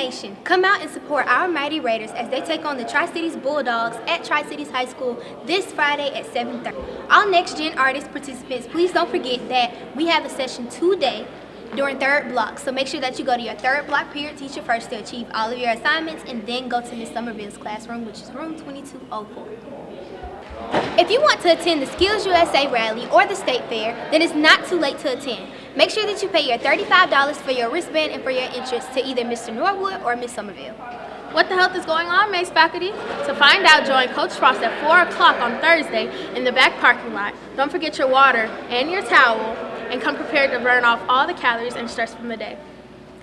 Nation, come out and support our mighty Raiders as they take on the Tri-Cities Bulldogs at Tri-Cities High School this Friday at 7:30. All Next Gen Artist participants, please don't forget that we have a session today during third block. So make sure that you go to your third block period teacher first to achieve all of your assignments, and then go to Ms. Somerville's classroom, which is room 2204. If you want to attend the Skills USA rally or the state fair, then it's not too late to attend. Make sure that you pay your $35 for your wristband and for your entrance to either Mr. Norwood or Ms. Somerville. What the health is going on, Mace faculty? To find out, join Coach Frost at 4 o'clock on Thursday in the back parking lot. Don't forget your water and your towel, and come prepared to burn off all the calories and stress from the day.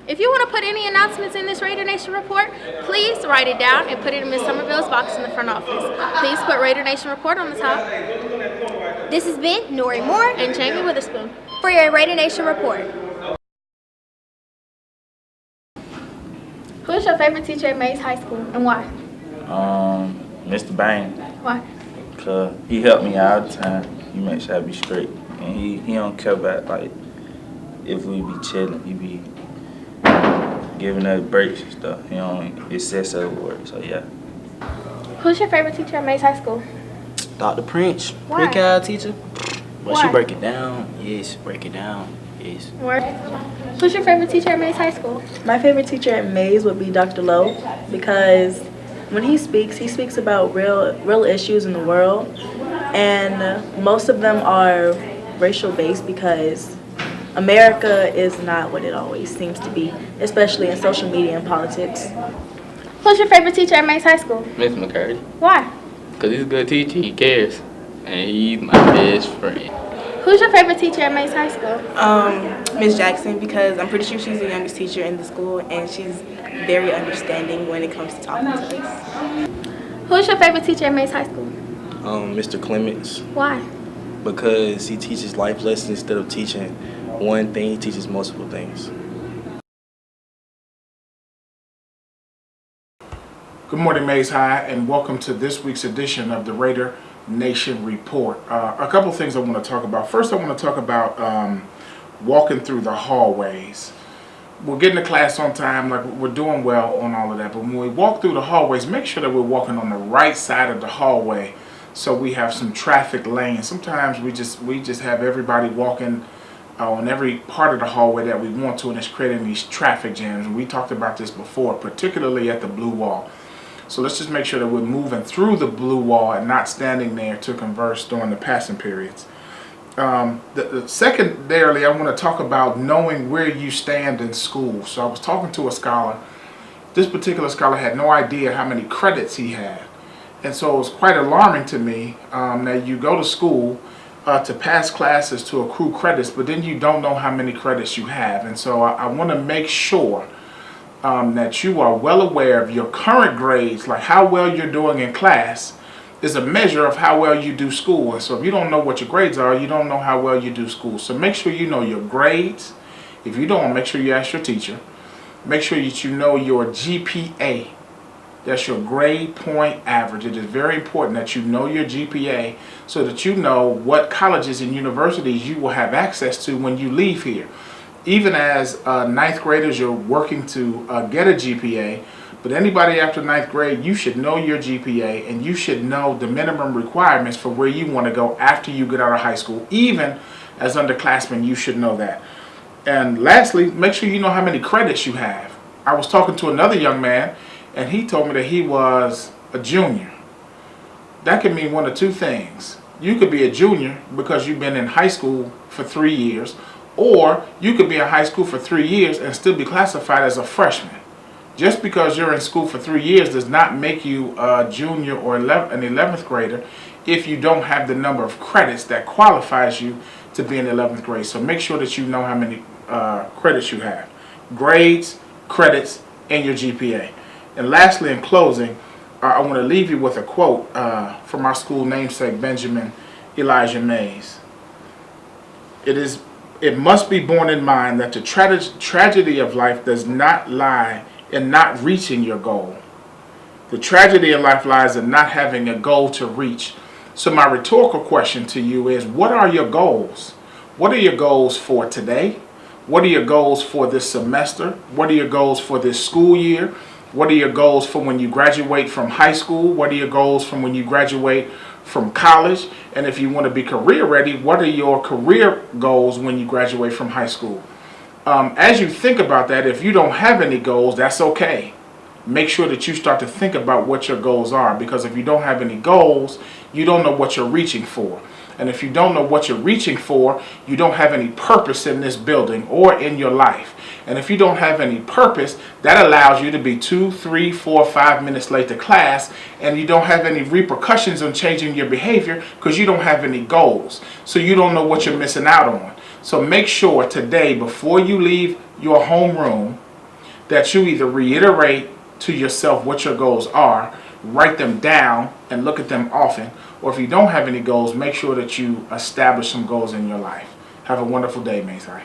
If you want to put any announcements in this Raider Nation report, please write it down and put it in Ms. Somerville's box in the front office. Please put Raider Nation Report on the top. This has been Nori Moore And Jamie Witherspoon for your Raider Nation Report. Who is your favorite teacher at Mays High School and why? Mr. Bain, Why? cause he helped me out all the time. He make sure I be straight, and he don't care about like if we be chilling. He be giving us breaks and stuff. He don't excessive work. So yeah. Who's your favorite teacher at Mays High School? Dr. Prince, Why? pre-cal teacher. When Why? she break it down, yes, break it down, yes. Where? Who's your favorite teacher at Mays High School? My favorite teacher at Mays would be Dr. Lowe, because when he speaks about real issues in the world, and most of them are racial based, because America is not what it always seems to be, especially in social media and politics. Who's your favorite teacher at Mays High School? Miss McCurdy, Why? because he's a good teacher, he cares, and he's my best friend. Who's your favorite teacher at Mays High School? Miss Jackson, because I'm pretty sure she's the youngest teacher in the school, and she's very understanding when it comes to talking to us. Who's your favorite teacher at Mays High School? Mr. Clements, Why? because he teaches life lessons instead of teaching one thing, he teaches multiple things. Good morning, Mays High, and welcome to this week's edition of the Raider Nation Report. A couple things I want to talk about. First, I want to talk about walking through the hallways. We're getting to class on time, like we're doing well on all of that, but when we walk through the hallways, make sure that we're walking on the right side of the hallway so we have some traffic lanes. Sometimes we just have everybody walking on every part of the hallway that we want to, and it's creating these traffic jams. And we talked about this before, particularly at the blue wall. So let's just make sure that we're moving through the blue wall and not standing there to converse during the passing periods. Secondarily, I want to talk about knowing where you stand in school. So I was talking to a scholar. This particular scholar had no idea how many credits he had. And so it was quite alarming to me that you go to school to pass classes to accrue credits, but then you don't know how many credits you have. And so I want to make sure that you are well aware of your current grades, like how well you're doing in class is a measure of how well you do school. And so if you don't know what your grades are, you don't know how well you do school. So make sure you know your grades. If you don't, make sure you ask your teacher. Make sure that you know your GPA. That's your grade point average. It is very important that you know your GPA so that you know what colleges and universities you will have access to when you leave here. Even as ninth graders, you're working to get a GPA, but anybody after ninth grade, you should know your GPA, and you should know the minimum requirements for where you want to go after you get out of high school. Even as underclassmen, you should know that. And lastly, make sure you know how many credits you have. I was talking to another young man, and he told me that he was a junior. That could mean one of two things. You could be a junior because you've been in high school for 3 years, or you could be in high school for 3 years and still be classified as a freshman. Just because you're in school for 3 years does not make you a junior or an 11th grader if you don't have the number of credits that qualifies you to be in 11th grade. So make sure that you know how many credits you have. Grades, credits, and your GPA. And lastly, in closing, I want to leave you with a quote from our school namesake, Benjamin Elijah Mays. It must be borne in mind that the tragedy of life does not lie in not reaching your goal. The tragedy in life lies in not having a goal to reach. So my rhetorical question to you is, what are your goals? What are your goals for today? What are your goals for this semester? What are your goals for this school year? What are your goals for when you graduate from high school? What are your goals from when you graduate from college? And if you want to be career ready, what are your career goals when you graduate from high school? As you think about that, if you don't have any goals, that's okay. Make sure that you start to think about what your goals are, because if you don't have any goals, you don't know what you're reaching for. And if you don't know what you're reaching for, you don't have any purpose in this building or in your life. And if you don't have any purpose, that allows you to be 2, 3, 4, 5 minutes late to class, and you don't have any repercussions on changing your behavior because you don't have any goals. So you don't know what you're missing out on. So make sure today, before you leave your homeroom, that you either reiterate to yourself what your goals are, write them down and look at them often, or if you don't have any goals, make sure that you establish some goals in your life. Have a wonderful day, Maysai.